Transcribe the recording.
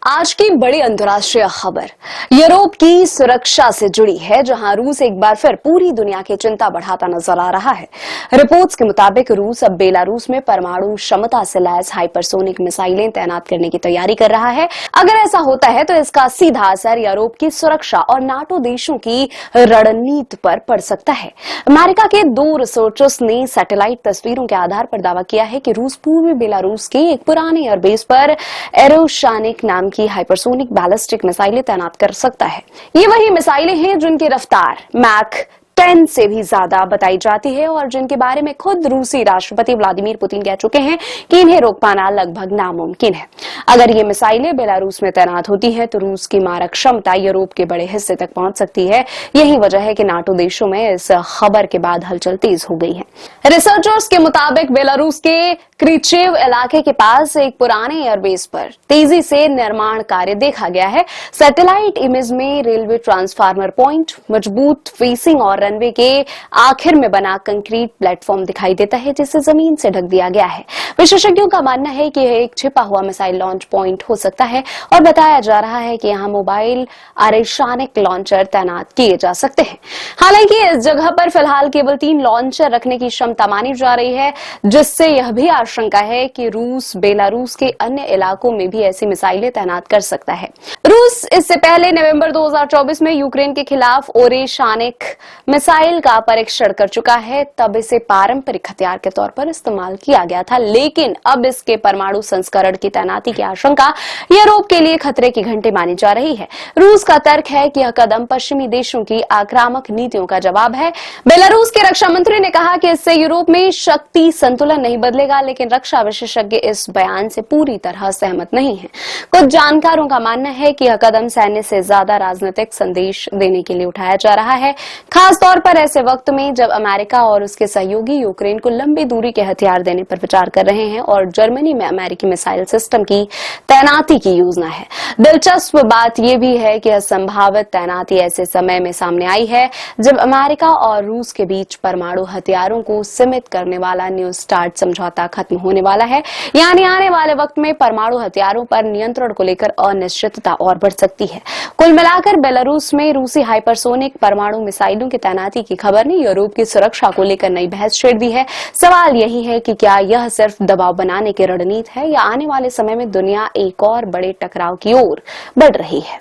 आज की बड़ी अंतर्राष्ट्रीय खबर यूरोप की सुरक्षा से जुड़ी है, जहां रूस एक बार फिर पूरी दुनिया की चिंता बढ़ाता नजर आ रहा है। रिपोर्ट्स के मुताबिक रूस अब बेलारूस में परमाणु क्षमता से लैस हाइपरसोनिक मिसाइलें तैनात करने की तैयारी कर रहा है। अगर ऐसा होता है तो इसका सीधा असर यूरोप की सुरक्षा और नाटो देशों की रणनीति पर पड़ सकता है। अमेरिका के 2 रिसर्चर्स ने सैटेलाइट तस्वीरों के आधार पर दावा किया है कि रूस पूर्वी बेलारूस के एक पुराने एयरबेस पर एरोशानिक नाम की हाइपरसोनिक बैलिस्टिक मिसाइलें तैनात कर सकता है। ये वही मिसाइलें हैं जिनकी रफ्तार मैक 10 से भी ज्यादा बताई जाती है और जिनके बारे में खुद रूसी राष्ट्रपति व्लादिमीर पुतिन कह चुके हैं कि इन्हें रोक पाना लगभग नामुमकिन है। अगर ये मिसाइलें बेलारूस में तैनात होती हैं तो रूस की मारक क्षमता यूरोप के बड़े हिस्से तक पहुंच सकती है। यही वजह है कि नाटो देशों में इस खबर के बाद हलचल तेज हो गई है। रिसर्चर्स के मुताबिक बेलारूस के क्रीचेव इलाके के पास एक पुराने एयरबेस पर तेजी से निर्माण कार्य देखा गया है। सैटेलाइट इमेज में रेलवे ट्रांसफार्मर पॉइंट, मजबूत फेसिंग और रनवे के आखिर में बना कंक्रीट प्लेटफॉर्म दिखाई देता है, जिसे जमीन से ढक दिया गया है। विशेषज्ञों का मानना है कि यह एक छिपा हुआ मिसाइल लॉन्च पॉइंट हो सकता है और बताया जा रहा है कि यहां मोबाइल एरोशानिक लॉन्चर तैनात किए जा सकते हैं। हालांकि इस जगह पर फिलहाल केवल 3 लॉन्चर रखने की क्षमता मानी जा रही है, जिससे यह भी आशंका है कि रूस बेलारूस के अन्य इलाकों में भी ऐसी मिसाइलें तैनात कर सकता है। रूस इससे पहले नवंबर 2024 में यूक्रेन के खिलाफ ओरेशानिक मिसाइल का परीक्षण कर चुका है। तब इसे पारंपरिक हथियार के तौर पर इस्तेमाल किया गया था, लेकिन अब इसके परमाणु संस्करण की तैनाती की आशंका यूरोप के लिए खतरे की घंटी मानी जा रही है। रूस का तर्क है कि यह कदम पश्चिमी देशों की आक्रामक नीतियों का जवाब है। बेलारूस के रक्षा मंत्री ने कहा कि इससे यूरोप में शक्ति संतुलन नहीं बदलेगा, लेकिन रक्षा विशेषज्ञ इस बयान से पूरी तरह सहमत नहीं है। कुछ जानकारों का मानना है कि यह कदम सैन्य से ज्यादा राजनीतिक संदेश देने के लिए उठाया जा रहा है, खास तौर पर ऐसे वक्त में जब अमेरिका और उसके सहयोगी यूक्रेन को लंबी दूरी के हथियार देने पर विचार कर रहे हैं और जर्मनी में अमेरिकी मिसाइल सिस्टम की तैनाती की योजना है। दिलचस्प बात यह भी है कि यह संभावित तैनाती ऐसे समय में सामने आई है जब अमेरिका और रूस के बीच परमाणु हथियारों को सीमित करने वाला न्यू स्टार्ट समझौता खत्म होने वाला है। यानी आने वाले वक्त में परमाणु हथियारों पर नियंत्रण को लेकर अनिश्चितता और बढ़ सकती है। कुल मिलाकर बेलारूस में रूसी हाइपरसोनिक परमाणु मिसाइलों की तैनाती की खबर ने यूरोप की सुरक्षा को लेकर नई बहस छेड़ दी है। सवाल यही है कि क्या यह सिर्फ दबाव बनाने की रणनीति है या आने वाले समय में दुनिया एक और बड़े टकराव की ओर बढ़ रही है।